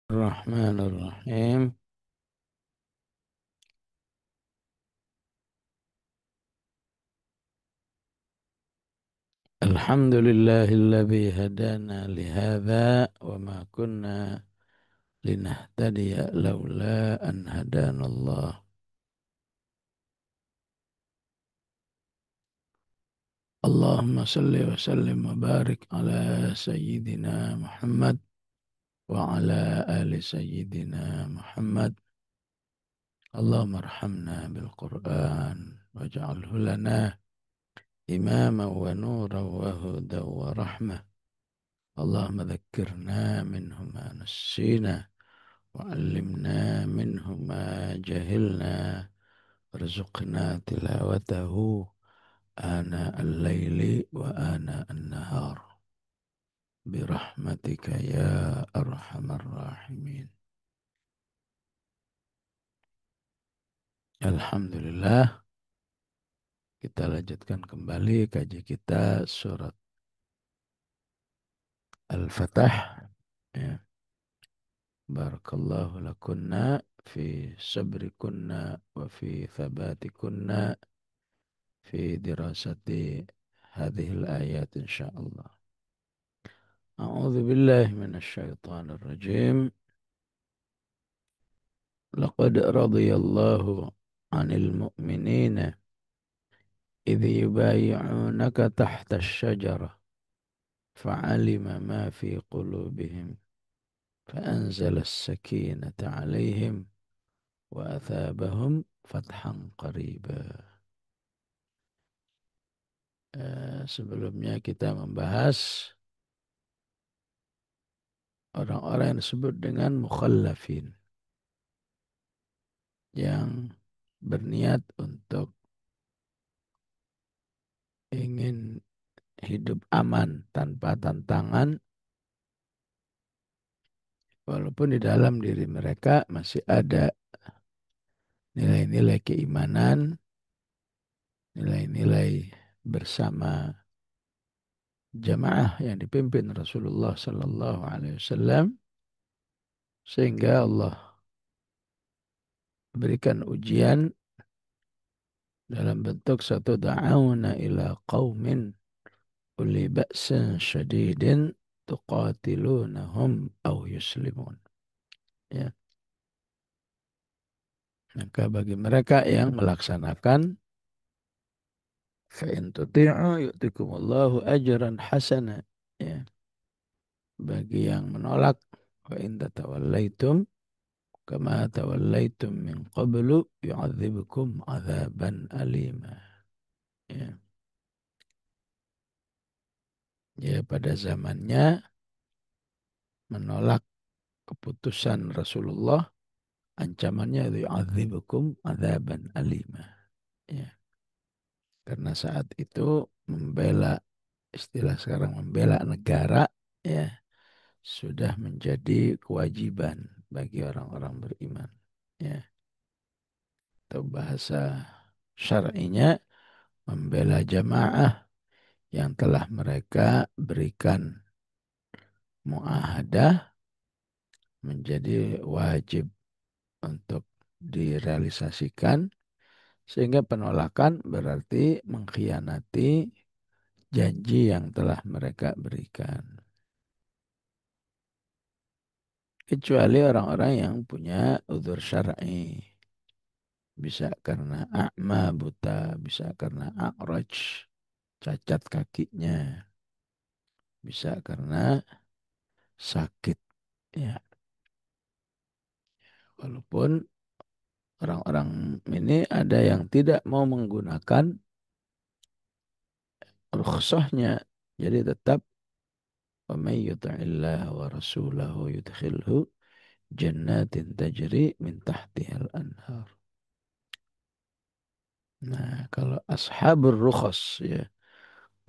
الرحمن الرحيم. الحمد لله الذي هدانا لهذا وما كنا لنهتدي لولا أن هدانا الله. اللهم صل وسلم وبارك على سيدنا محمد وعلى آل سيدنا محمد. اللهم ارحمنا بالقرآن واجعله لنا إماما ونورا وهدى ورحمة. اللهم ذكرنا منه ما نسينا وعلمنا منه ما جهلنا وارزقنا تلاوته آناء الليل وآناء النهار برحمتك يا أرحم الراحمين. Alhamdulillah, kita lanjutkan kembali kaji kita surat Al-Fatah. Ya. Barakallahu lakunna fi sabrikunna wa fi thabatikunna fi dirasati hadhil ayat insyaallah. A'udzu billahi minasy syaithanir rajim. Laqad radiyallahu 'anil mu'minina idh yubayyi'unaka tahta asy-syajarah fa'alima ma fi qulubihim fa'anzala as-sakinata 'alaihim wa athabahum fathan qariba. Sebelumnya kita membahas orang-orang yang disebut dengan mukhallafin, yang berniat untuk ingin hidup aman tanpa tantangan, walaupun di dalam diri mereka masih ada nilai-nilai keimanan, nilai-nilai bersama jamaah yang dipimpin Rasulullah Sallallahu Alaihi Wasallam, sehingga Allah berikan ujian dalam bentuk satu da'auna ila qaumin uli ba'sin syadidin tuqatilunahum aw yuslimun. Ya. Maka bagi mereka yang melaksanakan fa'in tuti'u yu'tikumullahu ajran hasana. Ya. Bagi yang menolak fa'in tatawallaitum kama tawallaitum min qablu yu'adzibukum azaban alima. Ya. Ya, pada zamannya menolak keputusan Rasulullah, ancamannya yu'adzibukum azaban alima. Ya. Karena saat itu membela, istilah sekarang membela negara, ya, sudah menjadi kewajiban bagi orang-orang beriman. Ya. Atau bahasa syar'inya membela jamaah yang telah mereka berikan muahadah menjadi wajib untuk direalisasikan, sehingga penolakan berarti mengkhianati janji yang telah mereka berikan. Kecuali orang-orang yang punya udzur syar'i. Bisa karena a'ma, buta, bisa karena a'raj, cacat kakinya, bisa karena sakit. Ya. Walaupun orang-orang ini ada yang tidak mau menggunakan rukhsahnya, jadi tetap وَمَن يُطِعِ اللَّهَ وَرَسُولَهُ يُدْخِلْهُ جَنَّاتٍ تَجْرِي مِنْ تَحْتِهَا الْأَنْهَارُ. Nah, kalau ashabur rukhas, ya.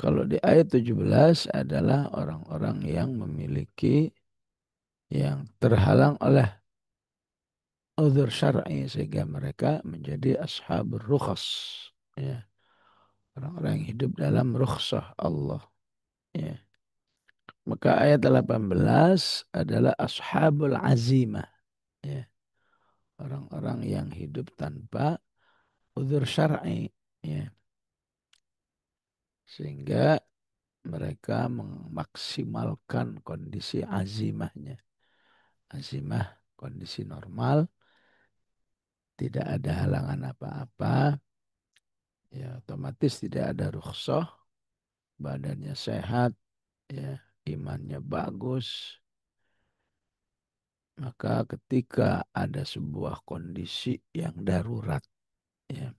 Kalau di ayat 17 adalah orang-orang yang memiliki, yang terhalang oleh uzur syar'i sehingga mereka menjadi ashabur rukhas. Ya. Orang-orang yang hidup dalam rukhsah Allah. Ya. Maka ayat 18 adalah ashabul azimah. Ya. Orang-orang yang hidup tanpa udzur syar'i. Ya. Sehingga mereka memaksimalkan kondisi azimahnya. Azimah kondisi normal, tidak ada halangan apa-apa, ya otomatis tidak ada rukhsah, badannya sehat, ya imannya bagus. Maka ketika ada sebuah kondisi yang darurat, ya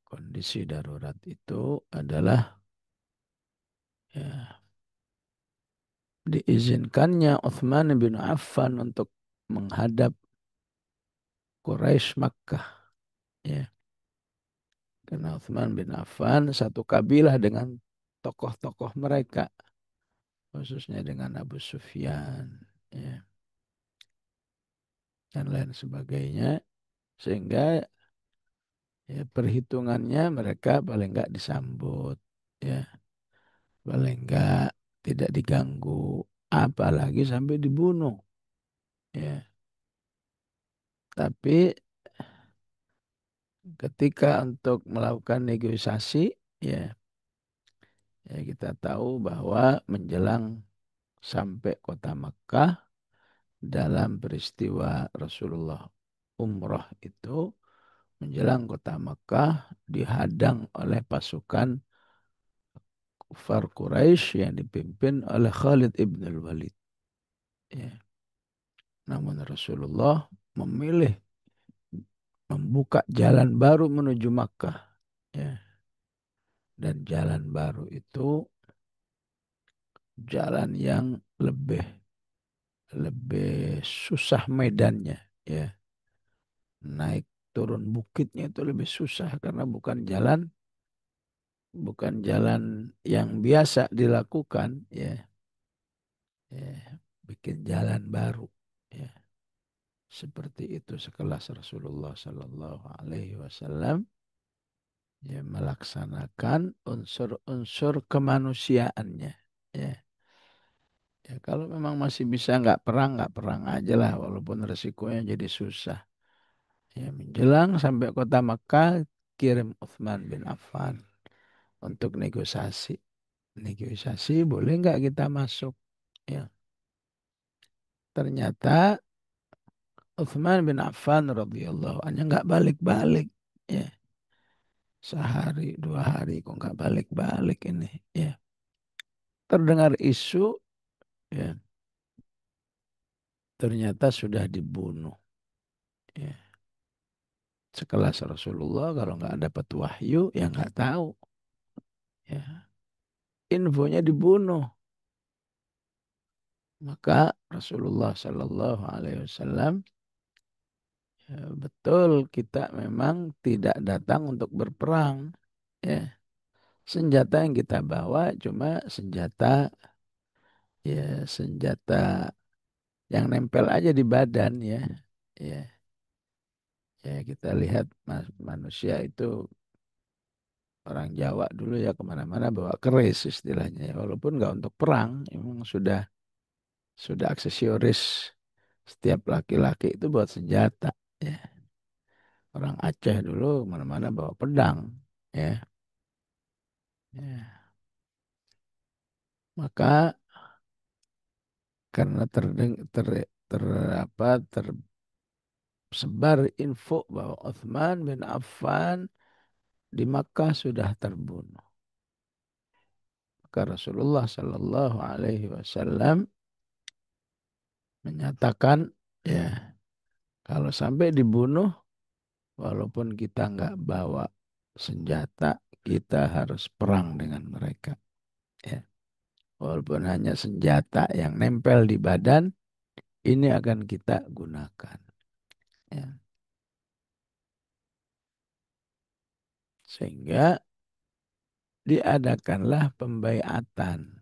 kondisi darurat itu adalah ya diizinkannya Uthman bin Affan untuk menghadap Quraisy Makkah. Ya. Karena Uthman bin Affan satu kabilah dengan tokoh-tokoh mereka. Khususnya dengan Abu Sufyan. Ya, dan lain sebagainya. Sehingga ya, perhitungannya mereka paling enggak disambut. Ya, paling enggak tidak diganggu. Apalagi sampai dibunuh. Ya, tapi ketika untuk melakukan negosiasi, ya, ya kita tahu bahwa menjelang sampai kota Mekah dalam peristiwa Rasulullah umroh itu menjelang kota Mekah dihadang oleh pasukan kufar Quraisy yang dipimpin oleh Khalid ibn al-Walid. Ya. Namun Rasulullah memilih membuka jalan baru menuju Makkah. Ya. Dan jalan baru itu jalan yang lebih lebih susah medannya. Ya. Naik turun bukitnya itu lebih susah karena bukan jalan yang biasa dilakukan. Ya. Ya, bikin jalan baru. Ya, seperti itu sekelas Rasulullah Sallallahu Alaihi Wasallam ya melaksanakan unsur-unsur kemanusiaannya. Ya, ya kalau memang masih bisa nggak perang aja lah, walaupun resikonya jadi susah. Ya, menjelang sampai kota Makkah kirim Uthman bin Affan untuk negosiasi. Negosiasi boleh nggak kita masuk? Ya, ternyata Uthman bin Affan radhiyallahu anhu nggak balik-balik. Ya, sehari dua hari kok nggak balik-balik ini. Ya, terdengar isu, ya ternyata sudah dibunuh. Ya, sekelas Rasulullah kalau nggak dapat wahyu ya nggak tahu. Ya, infonya dibunuh. Maka Rasulullah Shallallahu Alaihi Wasallam ya, betul kita memang tidak datang untuk berperang. Ya, senjata yang kita bawa cuma senjata yang nempel aja di badan ya. Ya, ya kita lihat manusia itu orang Jawa dulu ya kemana-mana bawa keris istilahnya ya. Walaupun nggak untuk perang, memang sudah aksesoris setiap laki-laki itu buat senjata. Ya. Orang Aceh dulu kemana-mana bawa pedang. Ya. Ya. Maka karena tersebar info bahwa Uthman bin Affan di Makkah sudah terbunuh. Maka Rasulullah Shallallahu Alaihi Wasallam menyatakan, ya kalau sampai dibunuh, walaupun kita nggak bawa senjata, kita harus perang dengan mereka. Ya. Walaupun hanya senjata yang nempel di badan, ini akan kita gunakan. Ya. Sehingga diadakanlah pembaiatan.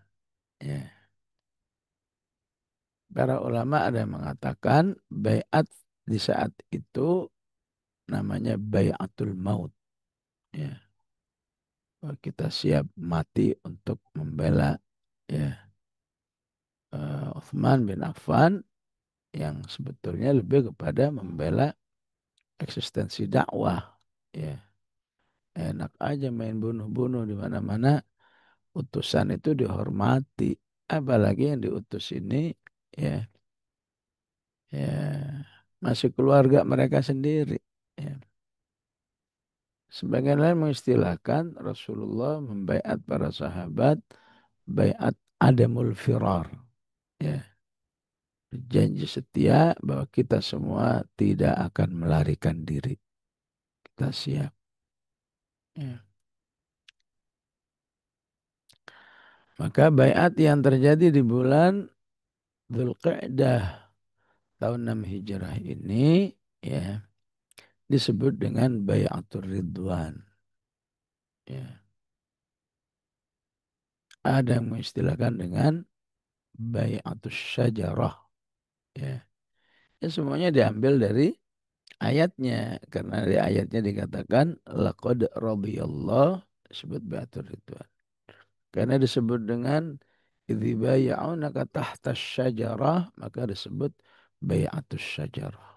Ya. Para ulama ada yang mengatakan baiat di saat itu namanya baiatul maut. Ya. Bahwa kita siap mati untuk membela Ya, Uthman bin Affan yang sebetulnya lebih kepada membela eksistensi dakwah. Ya, enak aja main bunuh-bunuh di mana-mana. Utusan itu dihormati. Apalagi yang diutus ini, ya, ya masih keluarga mereka sendiri. Ya. Sebagian lain mengistilahkan Rasulullah membaiat para sahabat baiat adamul firar. Ya, berjanji setia bahwa kita semua tidak akan melarikan diri. Kita siap. Ya. Maka baiat yang terjadi di bulan Dzulqa'dah tahun 6 Hijrah ini ya disebut dengan Baiatur Ridwan. Ya. Ada yang mengistilahkan dengan Baiatus Syajarah. Ya. Ya, semuanya diambil dari ayatnya. Karena di ayatnya dikatakan laqad radhiyallahu disebut Baiatur Ridwan. Karena disebut dengan idzi bay'unaka tahta syajarah maka disebut Baiatus Syajarah.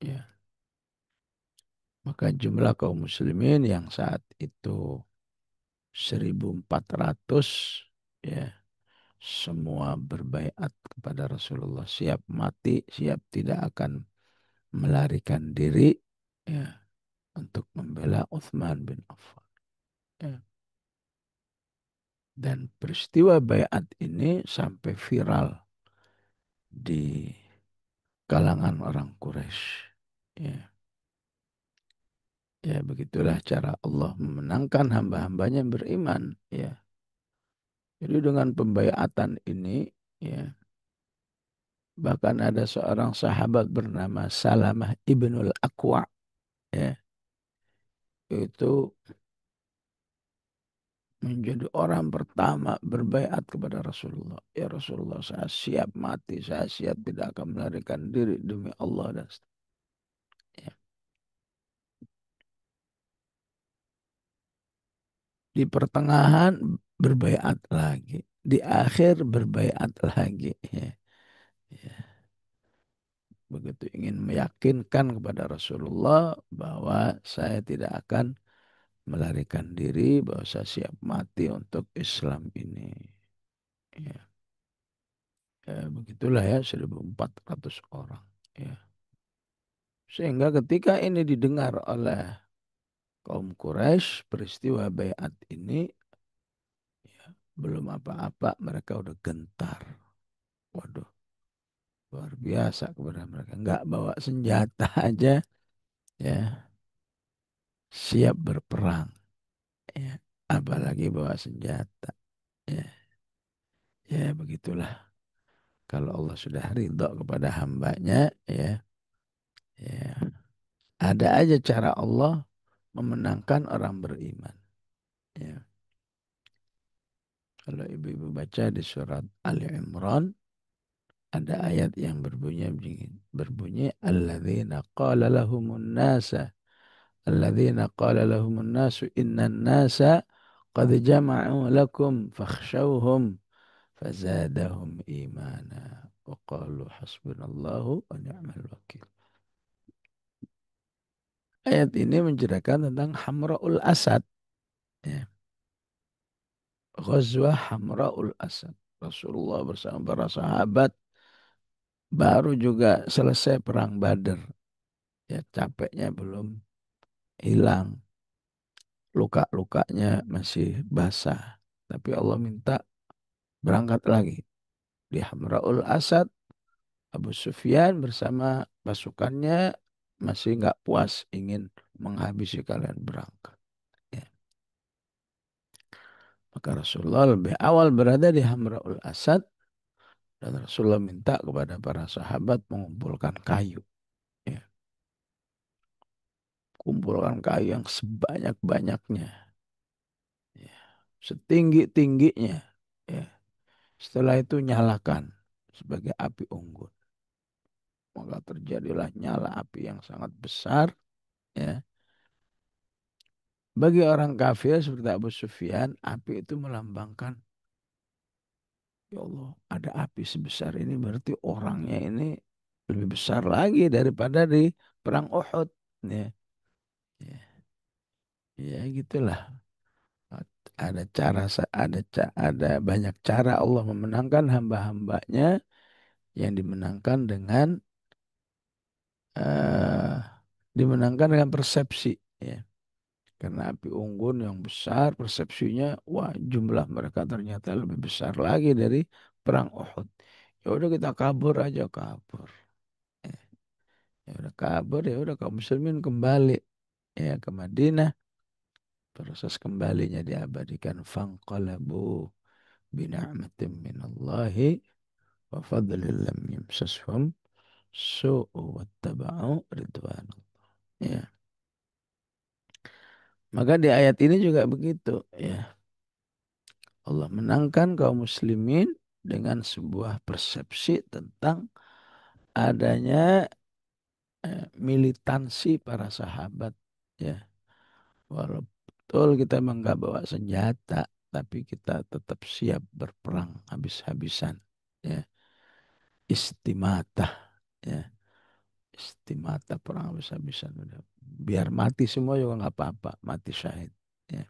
Ya. Maka jumlah kaum muslimin yang saat itu 1.400 ya semua berbaiat kepada Rasulullah siap mati siap tidak akan melarikan diri ya untuk membela Uthman bin Affan ya. Dan peristiwa baiat ini sampai viral di kalangan orang Quraisy ya. Ya begitulah cara Allah memenangkan hamba-hambanya yang beriman ya. Jadi dengan pembaiatan ini ya bahkan ada seorang sahabat bernama Salamah ibnul Aqwa ya itu menjadi orang pertama berbaiat kepada Rasulullah. Ya Rasulullah, saya siap mati, saya siap tidak akan melarikan diri demi Allah dan ya. Di pertengahan berbaiat lagi, di akhir berbaiat lagi. Ya. Ya. Begitu ingin meyakinkan kepada Rasulullah bahwa saya tidak akan melarikan diri, bahwa saya siap mati untuk Islam ini. Ya. Ya, begitulah ya 1.400 orang. Ya. Sehingga ketika ini didengar oleh kaum Quraisy, peristiwa baiat ini ya, belum apa-apa mereka udah gentar. Waduh, luar biasa kepada mereka. Nggak bawa senjata aja, ya siap berperang. Ya. Apalagi bawa senjata. Ya, ya begitulah. Kalau Allah sudah ridho kepada hambanya, ya, ya ada aja cara Allah memenangkan orang beriman. Ya. Kalau ibu-ibu baca di surat Ali Imran, ada ayat yang berbunyi alladzina qala lahumun nasa alladzina qala lahumun nasu innan nasa qad jama'u lakum fakhshawhum fazadahum imana wa qalu hasbunallahu wa ni'mal wakil. Ayat ini menceritakan tentang Hamra'ul Asad. Ya. Ghazwah Hamra'ul Asad. Rasulullah bersama para sahabat baru juga selesai perang Badar. Ya capeknya belum hilang. Luka-lukanya masih basah. Tapi Allah minta berangkat lagi. Di Hamra'ul Asad, Abu Sufyan bersama pasukannya masih nggak puas ingin menghabisi kalian berangkat. Ya. Maka Rasulullah lebih awal berada di Hamra'ul Asad dan Rasulullah minta kepada para sahabat mengumpulkan kayu. Ya. Kumpulkan kayu yang sebanyak-banyaknya. Ya. Setinggi-tingginya. Ya. Setelah itu nyalakan sebagai api unggun. Maka terjadilah nyala api yang sangat besar. Ya. Bagi orang kafir seperti Abu Sufyan, api itu melambangkan Ya Allah, ada api sebesar ini berarti orangnya ini lebih besar lagi daripada di perang Uhud. Ya, ya, ya gitulah. Ada cara, ada banyak cara Allah memenangkan hamba-hambanya yang eh, dimenangkan dengan persepsi. Ya. Karena api unggun yang besar, persepsinya, wah jumlah mereka ternyata lebih besar lagi dari perang Uhud. Ya udah kita kabur aja, kabur. Ya, ya udah kabur, ya udah kaum muslimin kembali ya ke Madinah. Proses kembalinya diabadikan fanqalabu bina'matin minallahi wa fadlin lam yamsashum su'u wattaba'u ridwan. Ya. Maka di ayat ini juga begitu ya. Allah menangkan kaum muslimin dengan sebuah persepsi tentang adanya militansi para sahabat ya. Walaupun betul kita memang nggak bawa senjata, tapi kita tetap siap berperang habis-habisan ya. Istimata ya. Istimata perang habis-habisan udah. Biar mati semua juga nggak apa-apa, mati syahid ya.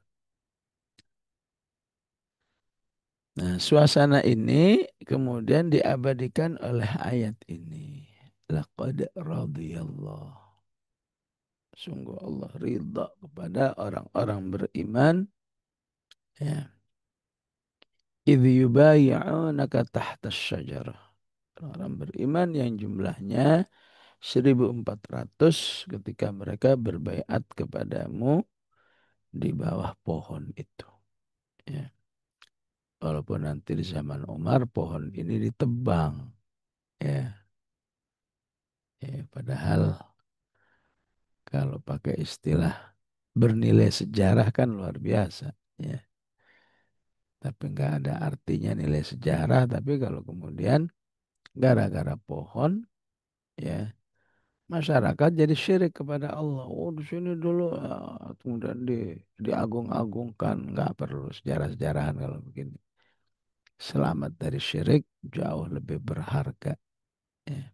Nah, suasana ini kemudian diabadikan oleh ayat ini. Laqad radiyallahu. Sungguh Allah ridha kepada orang-orang beriman. Ya. Idh yubayi'unaka tahta syajarah. Orang beriman yang jumlahnya 1.400 ketika mereka berbaiat kepadamu di bawah pohon itu. Ya. Walaupun nanti di zaman Umar pohon ini ditebang. Ya. Ya, padahal kalau pakai istilah bernilai sejarah kan luar biasa. Ya. Tapi nggak ada artinya nilai sejarah. Tapi kalau kemudian gara-gara pohon, ya masyarakat jadi syirik kepada Allah. Oh di sini dulu kemudian diagung-agungkan. Nggak perlu sejarah-sejarahan kalau begini. Selamat dari syirik jauh lebih berharga. Ya.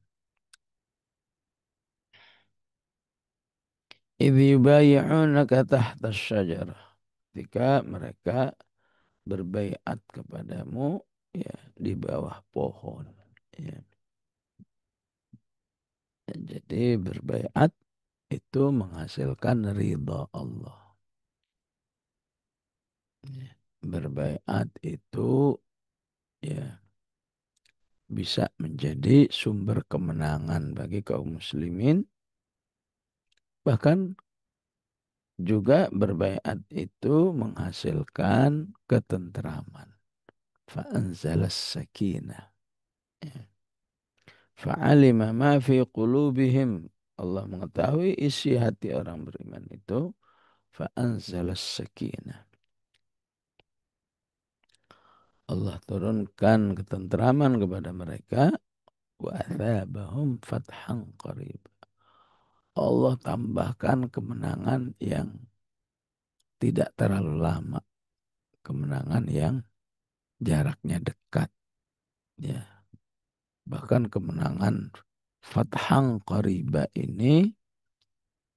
Idh yubayi'unaka tahta syajarah. Ketika mereka berbaiat kepadamu ya di bawah pohon ya. Jadi berbaiat itu menghasilkan ridha Allah ya. Berbaiat itu ya bisa menjadi sumber kemenangan bagi kaum muslimin, bahkan juga berbaiat itu menghasilkan ketentraman. Fa'anzalas sakinah ya. Fa'alima ma fi qulubihim. Allah mengetahui isi hati orang beriman itu. Fa'anzalas sakinah. Allah turunkan ketentraman kepada mereka. Wa athabahum fathan qarib. Allah tambahkan kemenangan yang tidak terlalu lama. Kemenangan yang jaraknya dekat. Ya. Bahkan kemenangan fathan qariba ini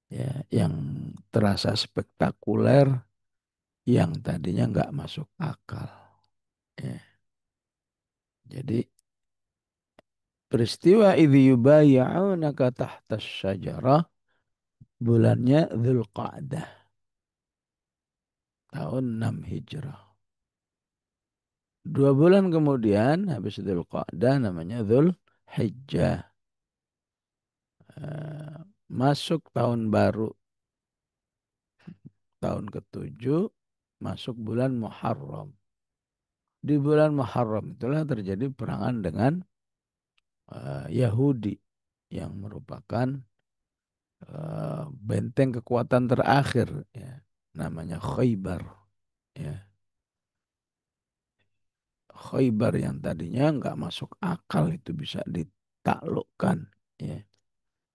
ya, yang terasa spektakuler yang tadinya nggak masuk akal. Ya. Jadi peristiwa idh yubayi'unaka tahta syajarah bulannya Dzulqa'dah tahun 6 Hijrah. 2 bulan kemudian habis Dzulqa'dah namanya Dzulhijjah. Eh, Masuk tahun baru tahun ke-7 masuk bulan Muharram. Di bulan Muharram itulah terjadi perangan dengan Yahudi yang merupakan benteng kekuatan terakhir ya, namanya Khaybar ya. Khaybar yang tadinya nggak masuk akal itu bisa ditaklukkan ya.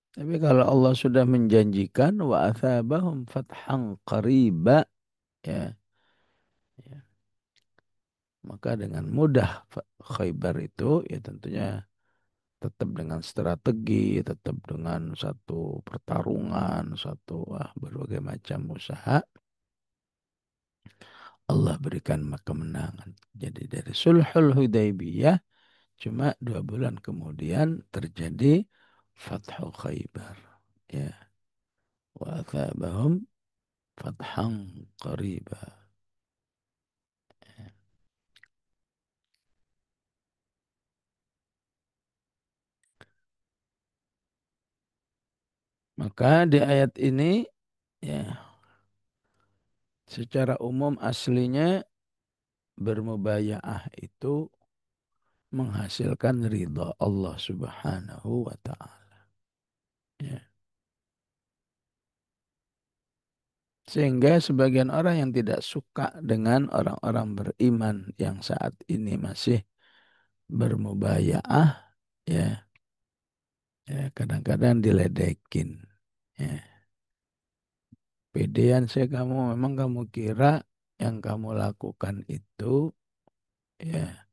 Tapi kalau Allah sudah menjanjikan wa athabahum fathan qariba ya, ya. Maka dengan mudah Khaybar itu ya tentunya tetap dengan strategi, tetap dengan satu pertarungan, satu berbagai macam usaha, Allah berikan kemenangan. Jadi dari Sulhul Hudaybiyah cuma 2 bulan kemudian terjadi Fathu Khaybar. Ya, wa athabahum fathan qariba. Maka di ayat ini ya secara umum aslinya bermubayaah itu menghasilkan ridha Allah Subhanahu wa taala. Ya. Sehingga sebagian orang yang tidak suka dengan orang-orang beriman yang saat ini masih bermubayaah, ya, ya kadang-kadang diledekin. Ya. Pedean saya kamu, memang kamu kira yang kamu lakukan itu ya,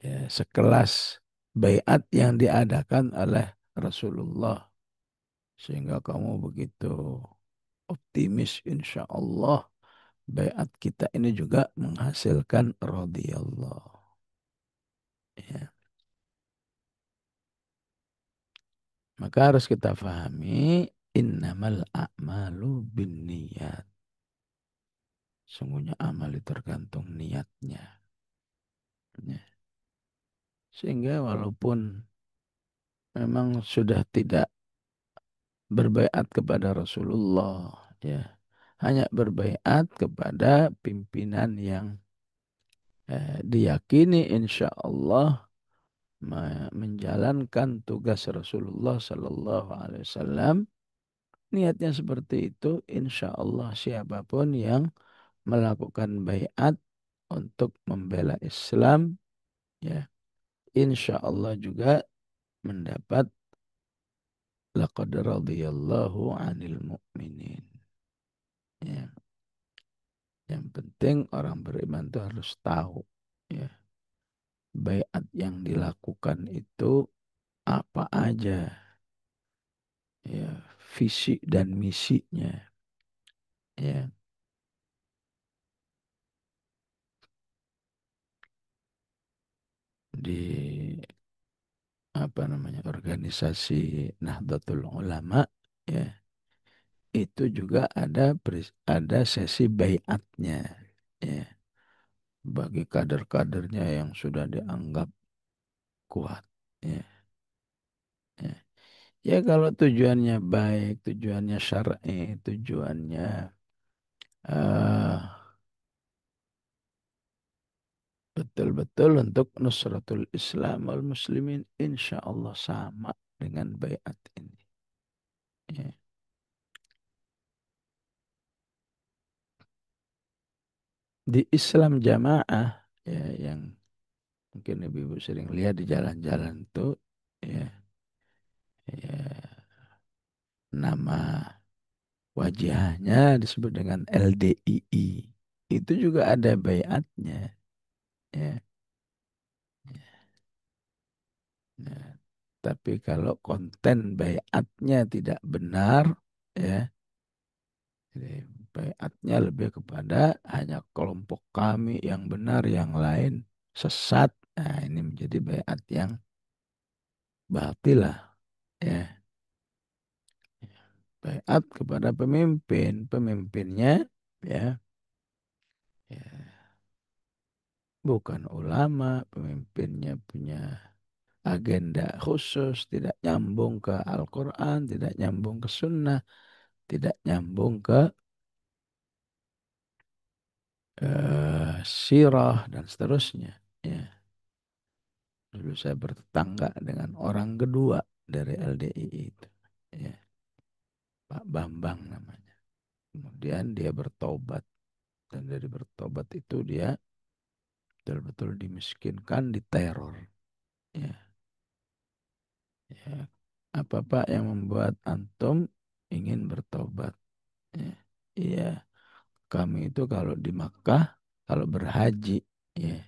ya sekelas baiat yang diadakan oleh Rasulullah. Sehingga kamu begitu optimis insya Allah baiat kita ini juga menghasilkan radhiyallahu. Ya. Maka harus kita pahami innamal a'malu binniyat. Sungguhnya amal itu tergantung niatnya. Ya. Sehingga walaupun memang sudah tidak berbaiat kepada Rasulullah, ya, hanya berbaiat kepada pimpinan yang diyakini insya Allah menjalankan tugas Rasulullah Sallallahu Alaihi Wasallam. Niatnya seperti itu, insya Allah siapapun yang melakukan baiat untuk membela Islam, ya, insya Allah juga mendapat laqad radhiyallahu 'anil mu'minin. Ya. Yang penting orang beriman itu harus tahu, ya, baiat yang dilakukan itu apa aja, ya, visi dan misinya, ya. Di apa namanya organisasi Nahdlatul Ulama, ya, itu juga ada sesi baiatnya, ya, bagi kader-kadernya yang sudah dianggap kuat, ya, ya. Ya kalau tujuannya baik, tujuannya syar'i, tujuannya eh, betul-betul untuk nusratul Islam wal muslimin, insya Allah sama dengan baiat ini. Ya. Di Islam jamaah, ya, yang mungkin ibu-ibu sering lihat di jalan-jalan tuh, ya, ya, nama wajahnya disebut dengan LDII. Itu juga ada baiatnya. Ya. Nah, tapi kalau konten baiatnya tidak benar, ya, jadi baiatnya lebih kepada hanya kelompok kami yang benar, yang lain sesat. Nah, ini menjadi baiat yang batilah, ya. Baiat kepada pemimpin, pemimpinnya, ya, ya bukan ulama, pemimpinnya punya agenda khusus, tidak nyambung ke Al-Quran, tidak nyambung ke Sunnah, tidak nyambung ke sirah dan seterusnya. Ya, dulu saya bertetangga dengan orang kedua dari LDII itu, ya, Pak Bambang namanya. Kemudian dia bertobat, dan dari bertobat itu dia betul-betul dimiskinkan, diteror. Ya, ya. Apa Pak yang membuat antum ingin bertobat? Ya, iya, kami itu kalau di Makkah, kalau berhaji, Ya,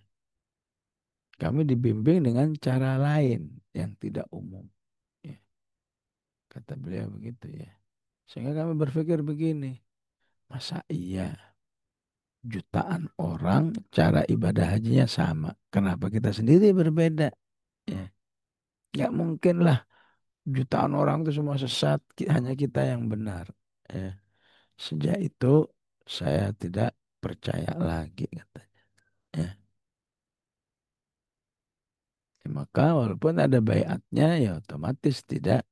kami dibimbing dengan cara lain yang tidak umum. Ya, kata beliau begitu ya. Sehingga kami berpikir begini, masa iya jutaan orang cara ibadah hajinya sama? Kenapa kita sendiri berbeda? Ya, nggak mungkin lah jutaan orang itu semua sesat, hanya kita yang benar. Ya. Sejak itu saya tidak percaya lagi katanya. Ya. Ya, maka walaupun ada bayatnya ya otomatis tidak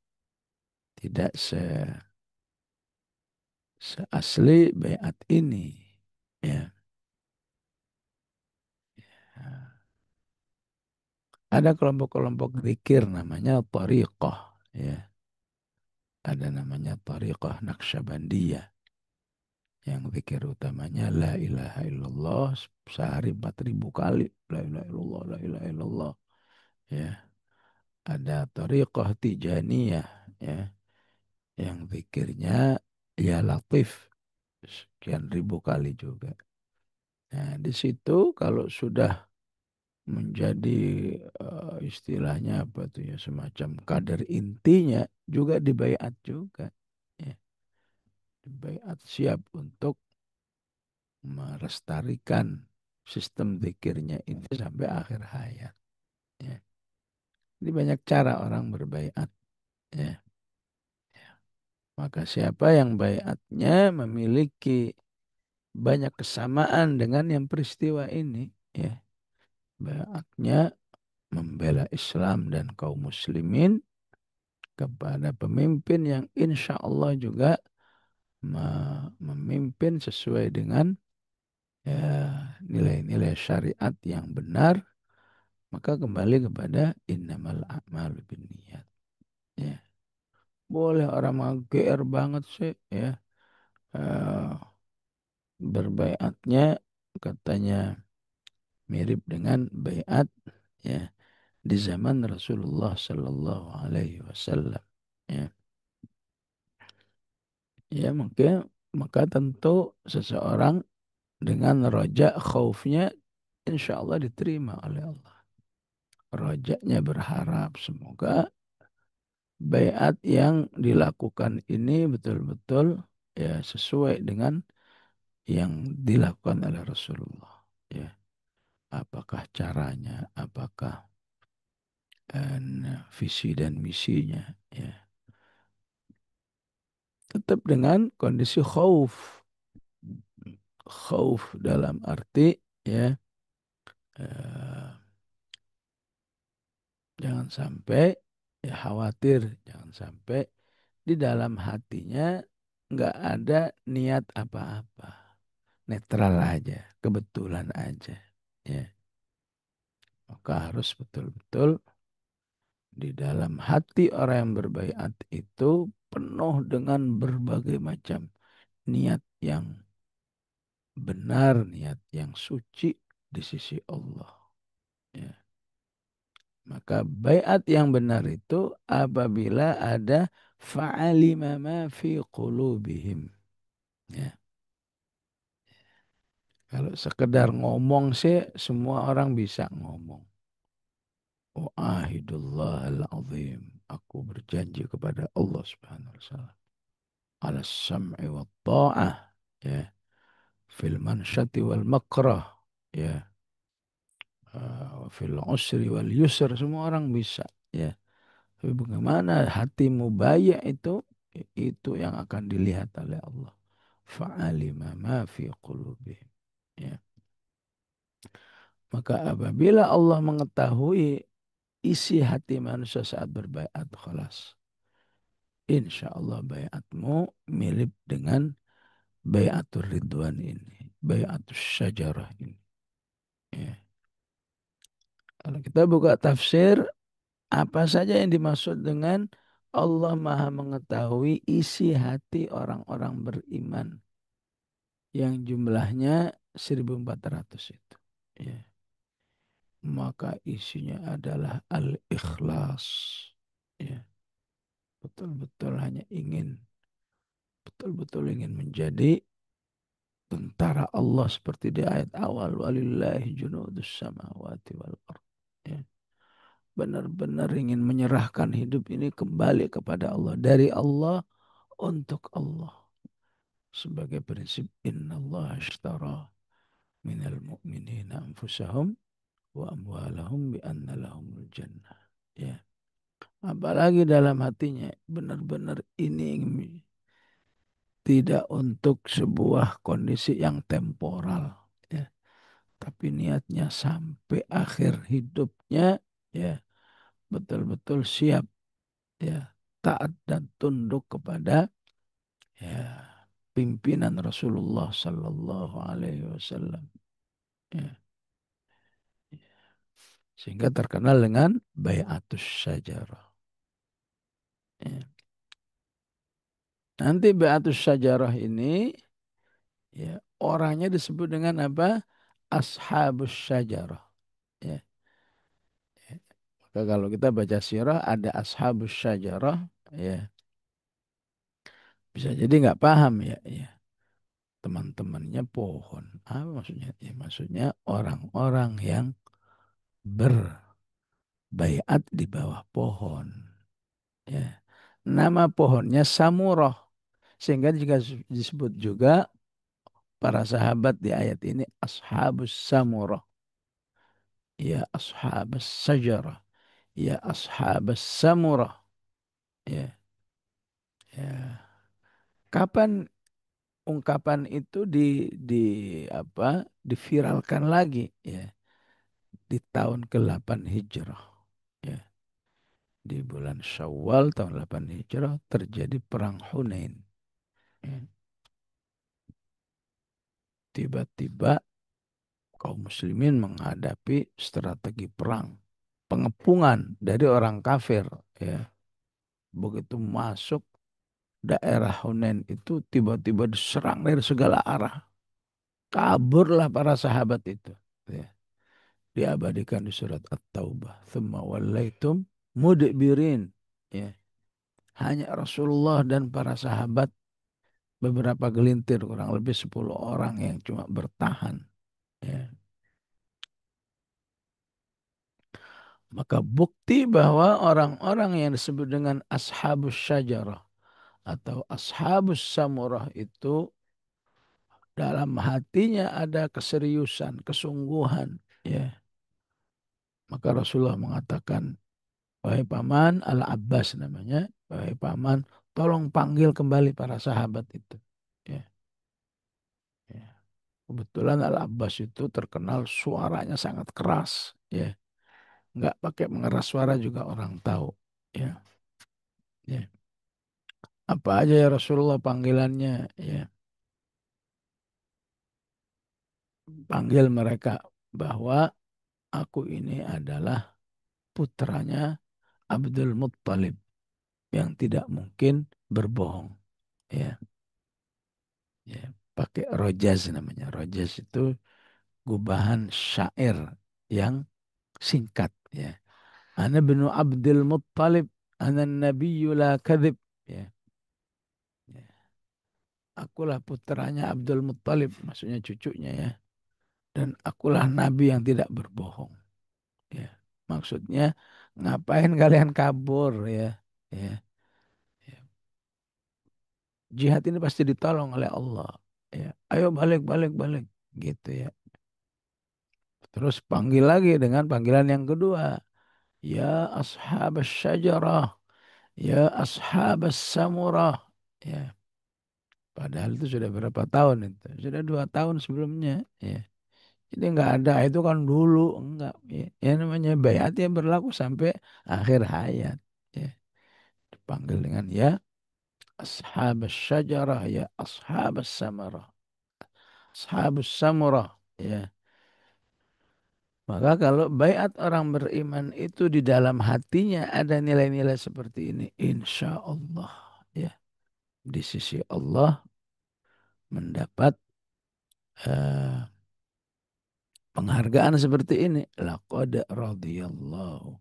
seasli bayat ini. Ya. Ya. Ada kelompok-kelompok zikir namanya tariqah. Ya. Ada namanya tariqah Naqsyabandiyah. Yang zikir utamanya la ilaha illallah sehari 4.000 kali. La ilaha illallah, la ilaha illallah. Ya. Ada tariqah Tijaniyah. Ya. Yang zikirnya ya latif sekian ribu kali juga. Nah, di situ kalau sudah menjadi istilahnya apa tuh ya semacam kader intinya juga dibaiat juga. Ya, dibaiat siap untuk melestarikan sistem zikirnya ini sampai akhir hayat. Ya. Jadi banyak cara orang berbaiat. Ya. Maka siapa yang baiatnya memiliki banyak kesamaan dengan yang peristiwa ini, ya, baiatnya membela Islam dan kaum muslimin kepada pemimpin yang insya Allah juga memimpin sesuai dengan ya, nilai-nilai syariat yang benar, maka kembali kepada innamal a'malu binniyat. Ya, boleh orang mau GR banget sih ya. eh, Berbaiatnya katanya mirip dengan baiat ya di zaman Rasulullah Sallallahu Alaihi Wasallam. Ya, ya mungkin maka tentu seseorang dengan rojak khaufnya insya Allah diterima oleh Allah. Rojaknya berharap semoga baiat yang dilakukan ini betul-betul ya sesuai dengan yang dilakukan oleh Rasulullah. Ya, apakah caranya, apakah visi dan misinya, ya. Tetap dengan kondisi khauf. Khauf dalam arti ya eh, jangan sampai ya khawatir, jangan sampai di dalam hatinya nggak ada niat apa-apa, netral aja, kebetulan aja, ya. Maka harus betul-betul di dalam hati orang yang berbaiat itu penuh dengan berbagai macam niat yang benar, niat yang suci di sisi Allah. Ya. Maka baiat yang benar itu apabila ada fa'alima ma fi qulubihim. Ya. Kalau sekedar ngomong sih semua orang bisa ngomong. Wa'ahidullah al-azim. Aku berjanji kepada Allah subhanahu wa ta'ala. Ala sam'i wa ta'ah. Ya. Fil mansyati wal makrah. Ya. Fil usri wal yusr. Semua orang bisa. Ya. Tapi bagaimana hatimu baik itu yang akan dilihat oleh Allah. Fa'alima ma fi qulubihim. Ya. Maka apabila Allah mengetahui isi hati manusia saat berbaiat khalas. Insya Allah baiatmu mirip dengan baiatur ridwan ini. Baiatus syajarah ini. Ya. Kalau kita buka tafsir, apa saja yang dimaksud dengan Allah Maha mengetahui isi hati orang-orang beriman yang jumlahnya 1.400 itu. Ya. Maka isinya adalah al-ikhlas. Ya. Betul-betul hanya ingin, betul-betul ingin menjadi tentara Allah seperti di ayat awal walillahi junudus samawati wal ard. Ya. Benar-benar ingin menyerahkan hidup ini kembali kepada Allah, dari Allah untuk Allah, sebagai prinsip innallaha ashtara minal mu'minina anfusahum wa amwalahum bi anna lahumul jannah. Ya. Apalagi dalam hatinya benar-benar ini tidak untuk sebuah kondisi yang temporal, ya, tapi niatnya sampai akhir hidupnya, ya, betul-betul siap, ya, taat dan tunduk kepada, ya, pimpinan Rasulullah Sallallahu Alaihi Wasallam, ya. Sehingga terkenal dengan Bayatus Syajarah. Ya. Nanti Bayatus Syajarah ini, ya, orangnya disebut dengan apa? Ashabus Syajarah. Ya. Maka kalau kita baca sirah ada Ashabus Syajarah, ya, bisa jadi nggak paham, ya, ya. Teman-temannya pohon. Apa maksudnya? Ya, maksudnya orang-orang yang berbaiat di bawah pohon. Ya. Nama pohonnya Samurah. Sehingga jika disebut juga para sahabat di ayat ini Ashabus Samurah. Ya Ashabus Sajarah. Ya Ashabus Samurah. Ya. Ya. Kapan ungkapan itu apa diviralkan lagi, ya, di tahun ke-8 Hijrah, ya, di bulan Syawal tahun 8 Hijrah terjadi perang Hunain, ya. Tiba-tiba kaum muslimin menghadapi strategi perang pengepungan dari orang kafir, ya. Begitu masuk daerah Hunain itu tiba-tiba diserang dari segala arah, kaburlah para sahabat itu, ya. Diabadikan di surat At-Taubah. Thumma wallaitum mudbirin. Ya. Hanya Rasulullah dan para sahabat, beberapa gelintir, kurang lebih 10 orang yang cuma bertahan. Ya. Maka bukti bahwa orang-orang yang disebut dengan Ashabus Syajarah atau Ashabus Samurah itu dalam hatinya ada keseriusan, kesungguhan. Ya. Maka Rasulullah mengatakan, wahai paman, Al-Abbas namanya, wahai paman, tolong panggil kembali para sahabat itu. Ya, ya. Kebetulan Al-Abbas itu terkenal suaranya sangat keras. Ya, nggak pakai mengeras suara juga orang tahu. Ya, ya. Apa aja ya Rasulullah panggilannya? Ya, panggil mereka bahwa aku ini adalah putranya Abdul Muttalib yang tidak mungkin berbohong. Ya, ya. Pakai rojaz namanya. Rojaz itu gubahan syair yang singkat, ya. Ana binu Abdul Muttalib, ana nabiyyu la kadhib, ya. Ya. Akulah putranya Abdul Muttalib, maksudnya cucunya, ya. Dan akulah nabi yang tidak berbohong, ya. Maksudnya ngapain kalian kabur, ya. Ya. Ya. Jihad ini pasti ditolong oleh Allah, ya. Ayo balik balik balik, gitu, ya. Terus panggil lagi dengan panggilan yang kedua. Ya ashab syajarah. Ya ashab samurah. Ya. Padahal itu sudah berapa tahun itu? Sudah 2 tahun sebelumnya. Ya. Jadi nggak ada. Itu kan dulu. Enggak. Ya. Yang namanya bayat yang berlaku sampai akhir hayat. Ya. Dipanggil dengan ya ashab syajarah. Ya ashab samarah. Ashab samurah. Ya. Maka kalau bayat orang beriman itu di dalam hatinya ada nilai-nilai seperti ini, insya Allah, ya, di sisi Allah mendapat eh, penghargaan seperti ini. Laqad radhiyallahu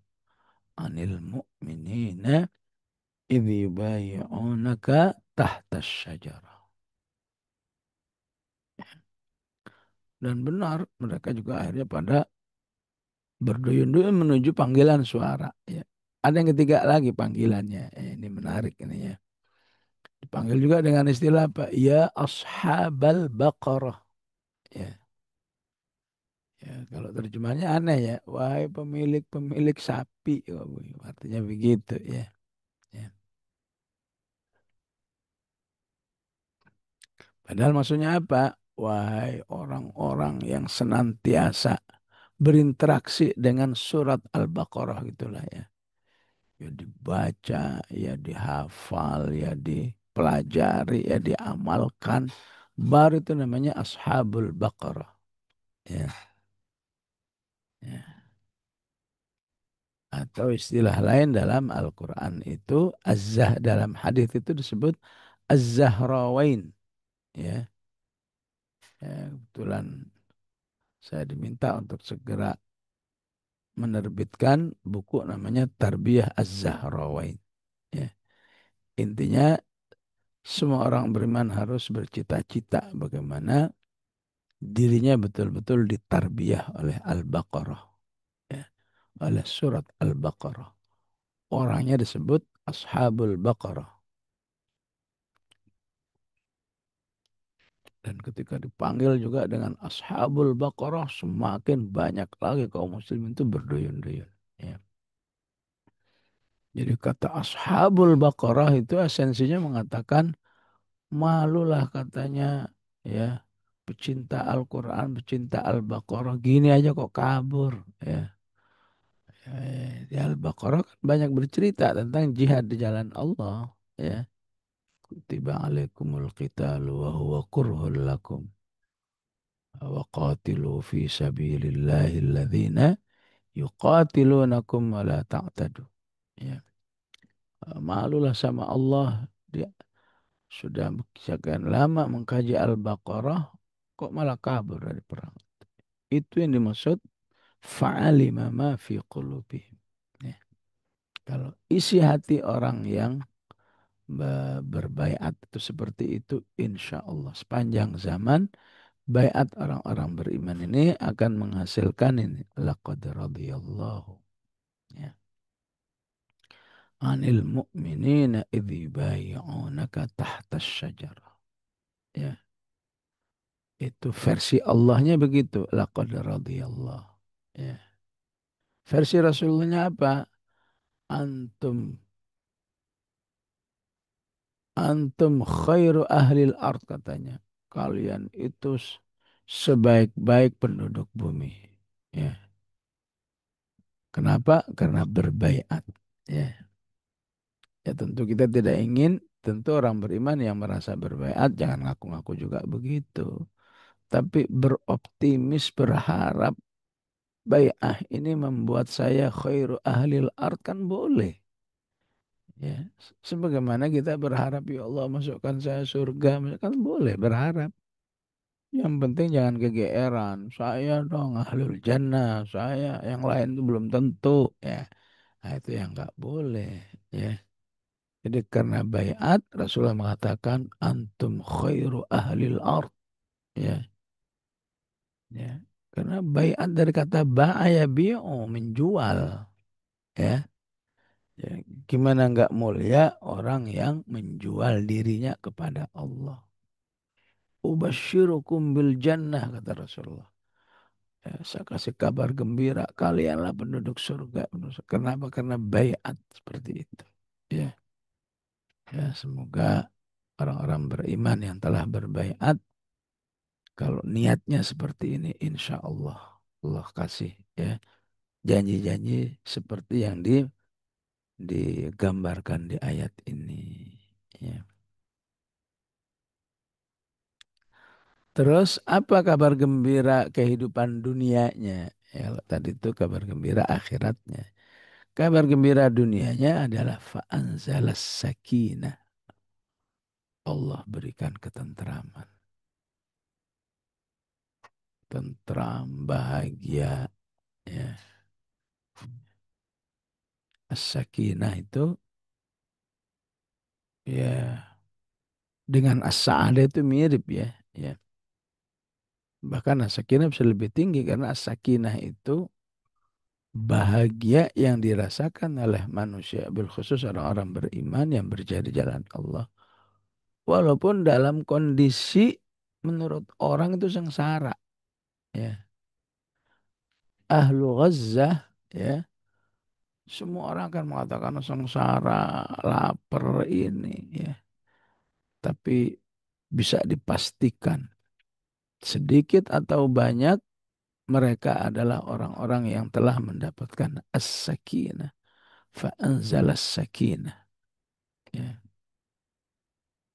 'anil mu'minina idh yubayyi'unaka tahta syajarah. Dan benar, mereka juga akhirnya pada berduyun-duyun menuju panggilan suara. Ya. Ada yang ketiga lagi panggilannya. Ini menarik ini ya. Dipanggil juga dengan istilah apa? Ya ashabal baqarah. Ya. Ya, kalau terjemahnya aneh ya. Wahai pemilik-pemilik sapi. Oh, artinya begitu ya. Ya. Padahal maksudnya apa? Wahai orang-orang yang senantiasa berinteraksi dengan surat Al-Baqarah gitulah ya. Ya dibaca, ya dihafal, ya dipelajari, ya diamalkan. Baru itu namanya Ashabul Baqarah. Ya, ya. Atau istilah lain dalam Al-Quran itu dalam hadis itu disebut Az-Zahrawain. Ya, ya, kebetulan saya diminta untuk segera menerbitkan buku namanya Tarbiyah Az-Zahrawain. Ya. Intinya semua orang beriman harus bercita-cita bagaimana dirinya betul-betul ditarbiyah oleh Al-Baqarah. Ya. Oleh surat Al-Baqarah. Orangnya disebut Ashabul Baqarah. Dan ketika dipanggil juga dengan Ashabul Baqarah, semakin banyak lagi kaum muslim itu berduyun-duyun. Ya. Jadi kata Ashabul Baqarah itu esensinya mengatakan malulah katanya ya pecinta Al-Quran, pecinta Al-Baqarah gini aja kok kabur ya. Di Al-Baqarah kan banyak bercerita tentang jihad di jalan Allah ya. Kutiba alaikumul qitalu wa huwa kurhul lakum wa qatilu fi sabilillahi alladhina yuqatilunakum wa la ta'tadu. Ya. Malulah sama Allah dia sudah sekian lama mengkaji Al-Baqarah kok malah kabur dari perang. Itu yang dimaksud fa'alima ma fi qulubihim. Ya. Kalau isi hati orang yang berbaiat itu seperti itu, insya Allah sepanjang zaman baiat orang-orang beriman ini akan menghasilkan ini. Laqad radiyallahu ya. Anil mu'minina idh yubayyi'unaka tahta syajarah. Ya. Itu versi Allahnya begitu. Laqad radiyallahu. Ya. Versi Rasulullah apa? Antum antum khairu ahlil ard katanya. Kalian itu sebaik-baik penduduk bumi. Ya. Kenapa? Karena berbaiat. Ya. Ya tentu kita tidak ingin, tentu orang beriman yang merasa berbaiat jangan ngaku-ngaku juga begitu. Tapi beroptimis, berharap bai'ah ini membuat saya khairu ahlil ard kan boleh. Ya, sebagaimana kita berharap ya Allah masukkan saya surga, kan boleh berharap. Yang penting jangan kegeeran. Saya dong ahlul jannah, saya yang lain itu belum tentu ya. Nah, itu yang nggak boleh ya. Jadi karena bayat Rasulullah mengatakan antum khairu ahlil ard ya. Ya. Karena bayat dari kata ba'aya bi'u menjual ya. Ya, gimana nggak mulia orang yang menjual dirinya kepada Allah. Ubasyirukum bil jannah kata Rasulullah. Ya, saya kasih kabar gembira kalianlah penduduk surga. Kenapa? Karena bayat seperti itu. Ya, ya semoga orang-orang beriman yang telah berbaiat kalau niatnya seperti ini insya Allah Allah kasih ya janji-janji seperti yang digambarkan di ayat ini. Ya. Terus apa kabar gembira kehidupan dunianya? Ya, kalau tadi itu kabar gembira akhiratnya. Kabar gembira dunianya adalah fa'anzalas sakinah. Allah berikan ketentraman. Tentram, bahagia. Ya. As-sakinah itu ya dengan as-sa'adah itu mirip ya. Ya. Bahkan as-sakinah bisa lebih tinggi karena as-sakinah itu bahagia yang dirasakan oleh manusia, bil khusus orang-orang beriman yang berjaya di jalan Allah. Walaupun dalam kondisi menurut orang itu sengsara. Ya. Ahlu Gazzah, ya, semua orang akan mengatakan sengsara, lapar ini, ya. Tapi bisa dipastikan sedikit atau banyak mereka adalah orang-orang yang telah mendapatkan as-sakinah. Fa'anzala as-sakinah. Ya,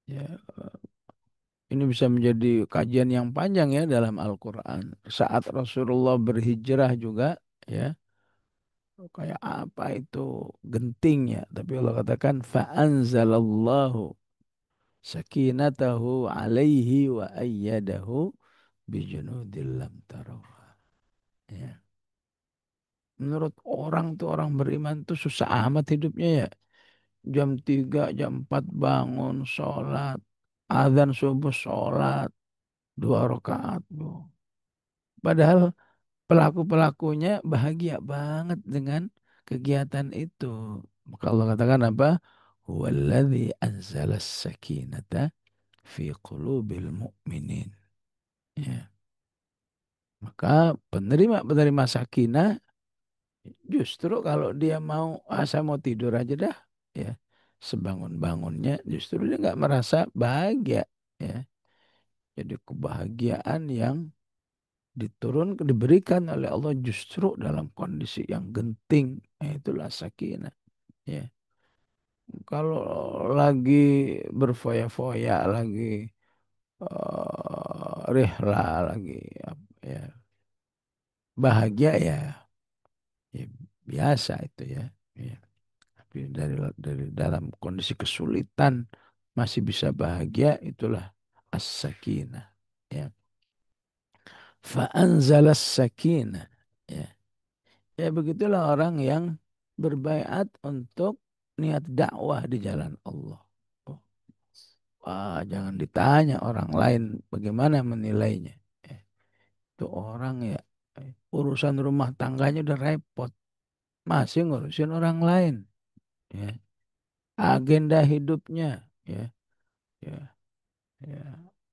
ya. Ini bisa menjadi kajian yang panjang ya dalam Al-Quran. Saat Rasulullah berhijrah juga, ya, kayak apa itu gentingnya. Tapi Allah katakan, fa'anzalallahu sakinatahu alaihi wa ayyadahu bijunudil lam tarawha. Ya. Menurut orang tuh orang beriman tuh susah amat hidupnya ya. Jam 3 jam 4 bangun, sholat. Azan subuh, sholat. 2 rakaat. Padahal pelaku-pelakunya bahagia banget dengan kegiatan itu. Maka Allah katakan apa? Huwaladzi anzalas sakinata fi qulubil mu'minin. Ya. Maka penerima-penerima sakinah justru kalau dia mau, saya mau tidur aja dah. Ya. Sebangun-bangunnya justru dia nggak merasa bahagia. Ya. Jadi kebahagiaan yang diberikan oleh Allah justru dalam kondisi yang genting. Itulah sakinah. Ya. Kalau lagi berfoya-foya, lagi rihla, lagi ya, bahagia ya, ya biasa itu ya. Ya. Tapi dari dalam kondisi kesulitan masih bisa bahagia, itulah as-sakinah. Ya. Fa'anzalas sakinah. Ya. Ya begitulah orang yang berbaiat untuk niat dakwah di jalan Allah. Oh, wah, jangan ditanya orang lain bagaimana menilainya. Eh, Itu orang ya, urusan rumah tangganya udah repot, masih ngurusin orang lain. Ya. Agenda hidupnya, ya, ya, ya.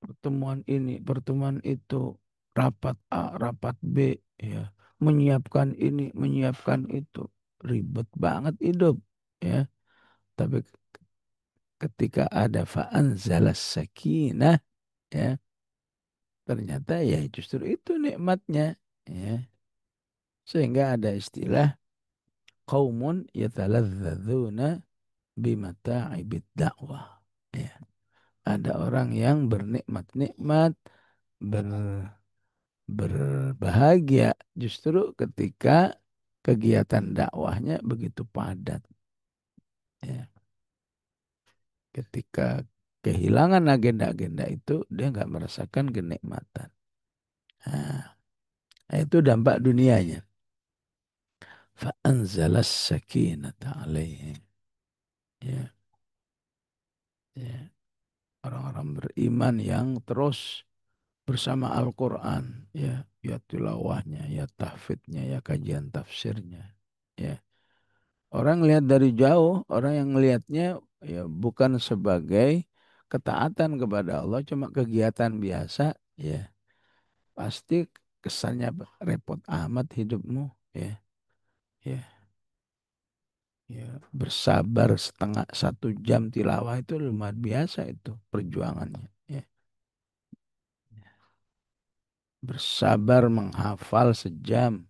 Pertemuan ini, pertemuan itu, rapat A, rapat B, ya. Menyiapkan ini, menyiapkan itu. Ribet banget hidup, ya. Tapi ketika ada fa'anzalas sakinah, ya, ternyata ya justru itu nikmatnya, ya. Sehingga ada istilah qaumun yataladzadzuna bimata'ibid dakwah. Ya. Ada orang yang bernikmat-nikmat, ber, berbahagia justru ketika kegiatan dakwahnya begitu padat. Ya. Ketika kehilangan agenda-agenda itu, dia nggak merasakan kenikmatan. Nah, itu dampak dunianya. Fa'anzalas sakinata alaihim. Ya, ya. Orang-orang beriman yang terus bersama Al-Quran. Ya, ya tilawahnya, ya tahfidnya, ya kajian tafsirnya. Ya. Orang lihat dari jauh, orang yang melihatnya ya bukan sebagai ketaatan kepada Allah, cuma kegiatan biasa. Ya, pasti kesannya repot amat hidupmu. Ya, ya. Ya, bersabar 1/2 jam tilawah itu lumayan biasa itu perjuangannya. Ya. Bersabar menghafal sejam,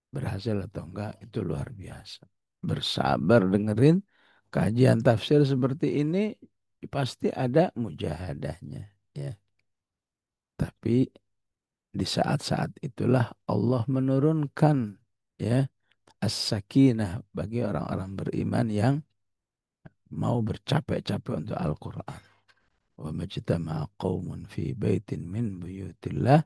berhasil atau enggak itu luar biasa. Bersabar dengerin kajian tafsir seperti ini pasti ada mujahadahnya. Ya. Tapi di saat-saat itulah Allah menurunkan, ya, as-sakinah bagi orang-orang beriman yang mau bercapek-capek untuk Al-Quran. Wa majtama'a qaumun fi baitin min buyutillah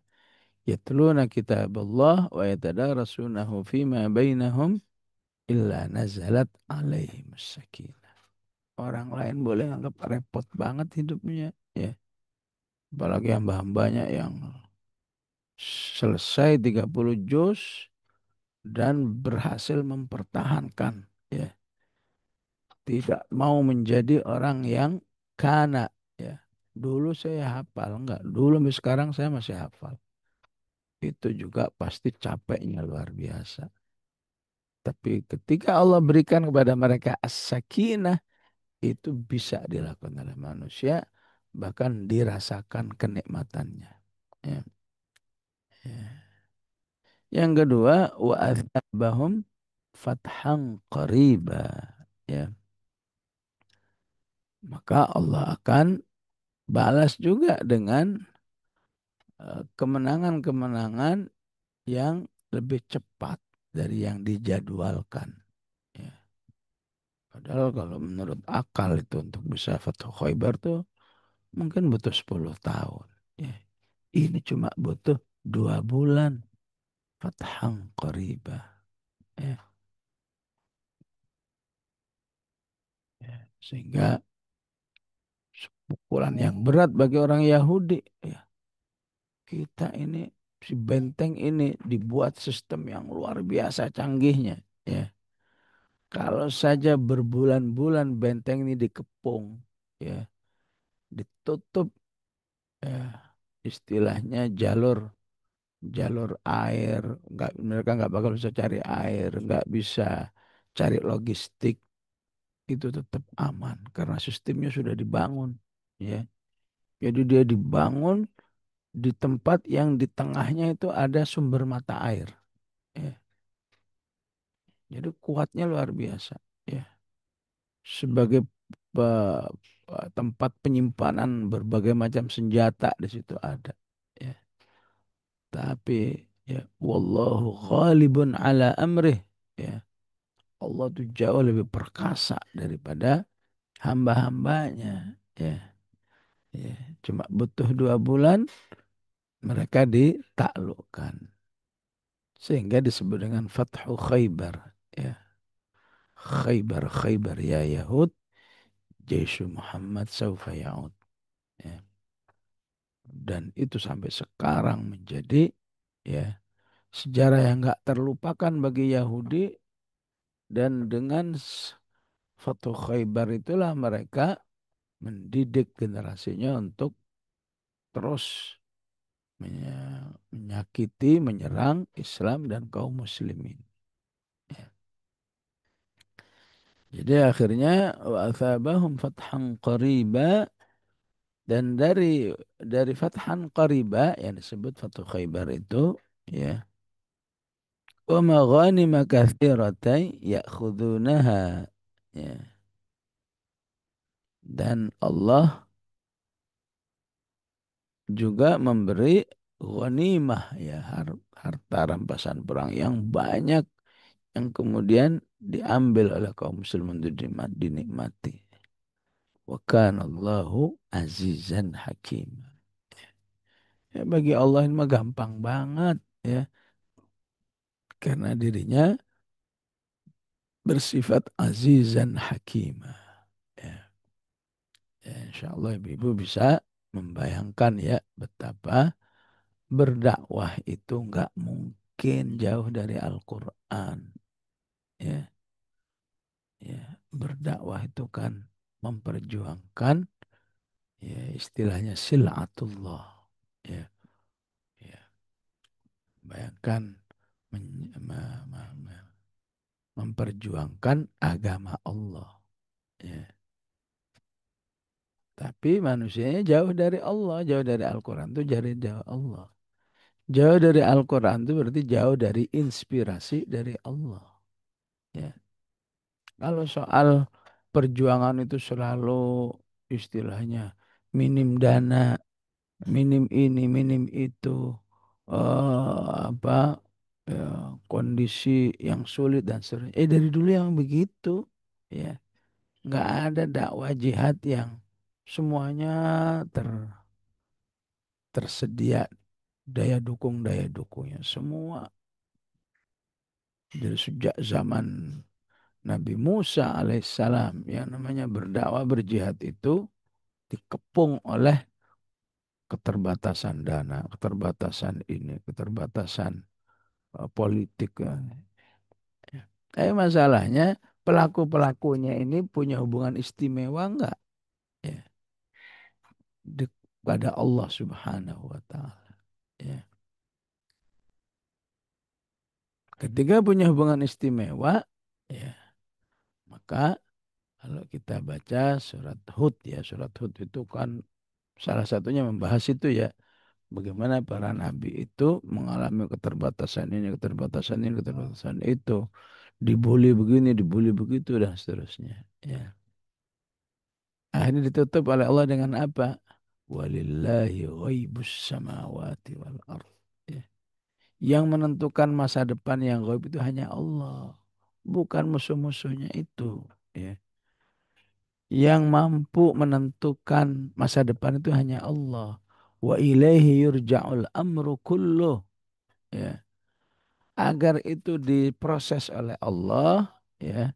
yatluna kitaballah wa yatadarasunahu fima bainahum illa nazalat alaihim sakinah. Orang lain boleh anggap repot banget hidupnya, ya. Apalagi hamba-hambanya yang selesai 30 juz dan berhasil mempertahankan, ya, tidak mau menjadi orang yang kana, ya. Dulu saya hafal, enggak. Dulu sampai sekarang saya masih hafal. Itu juga pasti capeknya luar biasa. Tapi ketika Allah berikan kepada mereka as-sakinah, itu bisa dilakukan oleh manusia, bahkan dirasakan kenikmatannya. Ya. Ya. Yang kedua, wa atsabahum fathan qariba. Ya, maka Allah akan balas juga dengan kemenangan-kemenangan yang lebih cepat dari yang dijadwalkan. Ya. Padahal kalau menurut akal itu untuk bisa Fathu Khaybar tuh mungkin butuh 10 tahun. Ya. Ini cuma butuh 2 bulan. Fathang qaribah. Ya. Ya. Sehingga pukulan yang berat bagi orang Yahudi. Ya. Kita ini, si benteng ini dibuat sistem yang luar biasa canggihnya. Ya. Kalau saja berbulan-bulan benteng ini dikepung, ya, ditutup, ya, istilahnya jalur jalur air, nggak, mereka nggak bakal bisa cari air, nggak bisa cari logistik, itu tetap aman karena sistemnya sudah dibangun, ya. Jadi dia dibangun di tempat yang di tengahnya itu ada sumber mata air, ya. Jadi kuatnya luar biasa, ya. Sebagai tempat penyimpanan berbagai macam senjata di situ ada, ya. Tapi, ya, wallahu ghalibun ala amrih, ya. Allah itu jauh lebih perkasa daripada hamba-hambanya, ya. Ya, cuma butuh 2 bulan mereka ditaklukkan, sehingga disebut dengan Fathu Khaybar, ya. Khaybar, Khaybar ya Yahud, Jaisu Muhammad saufa ya'ud, ya. Dan itu sampai sekarang menjadi, ya, sejarah yang nggak terlupakan bagi Yahudi, dan dengan Fathu Khaybar itulah mereka mendidik generasinya untuk terus menyakiti, menyerang Islam dan kaum muslimin. Ya. Jadi akhirnya wa athabahum fathan qariba, dan dari fathan qariba yang disebut Fathu Khaybar itu, ya, wa maghanima katsiratan ya'khudunaha, ya. Dan Allah juga memberi ghanimah, ya, harta rampasan perang yang banyak yang kemudian diambil oleh kaum muslimin untuk dinikmati. Wa kana Allahu azizan hakim. Ya, bagi Allah ini mah gampang banget, ya, karena dirinya bersifat azizan hakim. Ya, ya, insya Allah ibu-ibu bisa membayangkan, ya, betapa berdakwah itu nggak mungkin jauh dari Al-Quran. Ya, ya, berdakwah itu kan memperjuangkan, ya, istilahnya silatullah, ya, ya. Bayangkan memperjuangkan agama Allah, ya. Tapi manusianya jauh dari Allah, jauh dari Al-Quran itu jauh dari Allah. Jauh dari Al-Quran itu berarti jauh dari inspirasi dari Allah. Ya. Kalau soal perjuangan itu selalu istilahnya minim dana, minim ini, minim itu, apa, ya, kondisi yang sulit dan seterusnya. Dari dulu yang begitu, ya, nggak ada dakwah jihad yang semuanya ter, tersedia daya dukungnya semua. Dari sejak zaman Nabi Musa alaihissalam yang namanya berdakwah berjihad itu dikepung oleh keterbatasan dana, keterbatasan ini, keterbatasan politik. Tapi masalahnya pelaku-pelakunya ini punya hubungan istimewa enggak? Ya, kepada Allah Subhanahu wa taala. Ya. Ketika punya hubungan istimewa, ya, maka kalau kita baca surat Hud ya, surat Hud itu kan salah satunya membahas itu ya, bagaimana para nabi itu mengalami keterbatasan ini, keterbatasan ini, keterbatasan itu, dibully begini, dibully begitu dan seterusnya. Ya. Akhirnya ditutup oleh Allah dengan apa? Walillahi ghaibus samawati wal ard. Ya. Yang menentukan masa depan yang gaib itu hanya Allah, bukan musuh-musuhnya itu. Ya. Yang mampu menentukan masa depan itu hanya Allah. Wa ilaihi yurja'ul amru kulluh. Ya. Agar itu diproses oleh Allah, ya,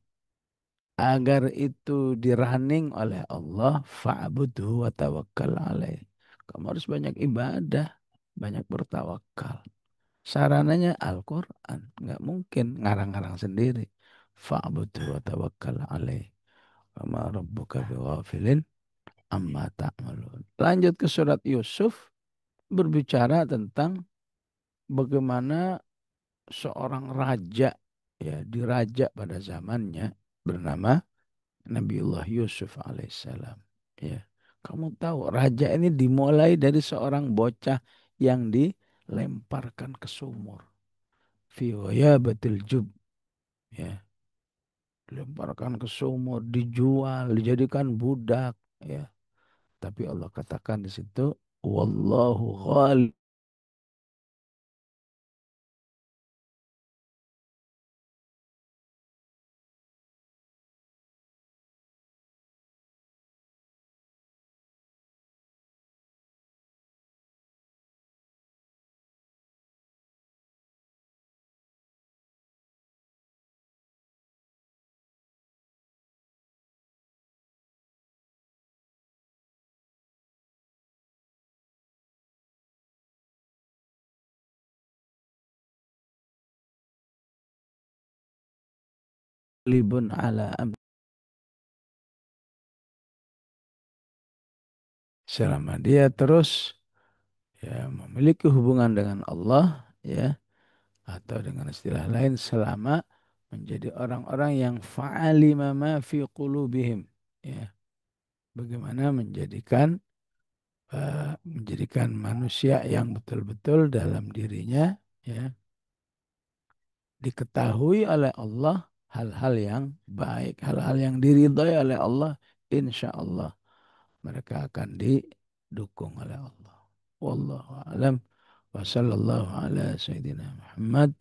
agar itu dirunning oleh Allah, fa'budhu wa tawakkal alaih. Kamu harus banyak ibadah, banyak bertawakal. Sarananya Al-Quran. Nggak mungkin ngarang-ngarang sendiri. Fa'budhu wa tawakkal alaih. Wa rabbuka bighafilin amma ta'malun. Lanjut ke surat Yusuf. Berbicara tentang bagaimana seorang raja, ya, diraja pada zamannya bernama Nabiullah Yusuf alaihissalam. Ya. Kamu tahu raja ini dimulai dari seorang bocah yang dilemparkan ke sumur. Fi batil jub. Ya. Dilemparkan ke sumur, dijual, dijadikan budak. Ya. Tapi Allah katakan di situ, Wallahu ghalibun ala am. Selama dia terus ya memiliki hubungan dengan Allah, ya, atau dengan istilah lain selama menjadi orang-orang yang fa'alima ma fi qulubihim, ya, bagaimana menjadikan manusia yang betul-betul dalam dirinya, ya, diketahui oleh Allah hal-hal yang baik, hal-hal yang diridhai oleh Allah, insya Allah mereka akan didukung oleh Allah. Wallahu a'lam. Wa sallallahu ala sayyidina Muhammad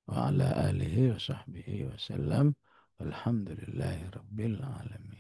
wa ala alihi wa sahbihi wa sallam. Walhamdulillahi rabbil alamin.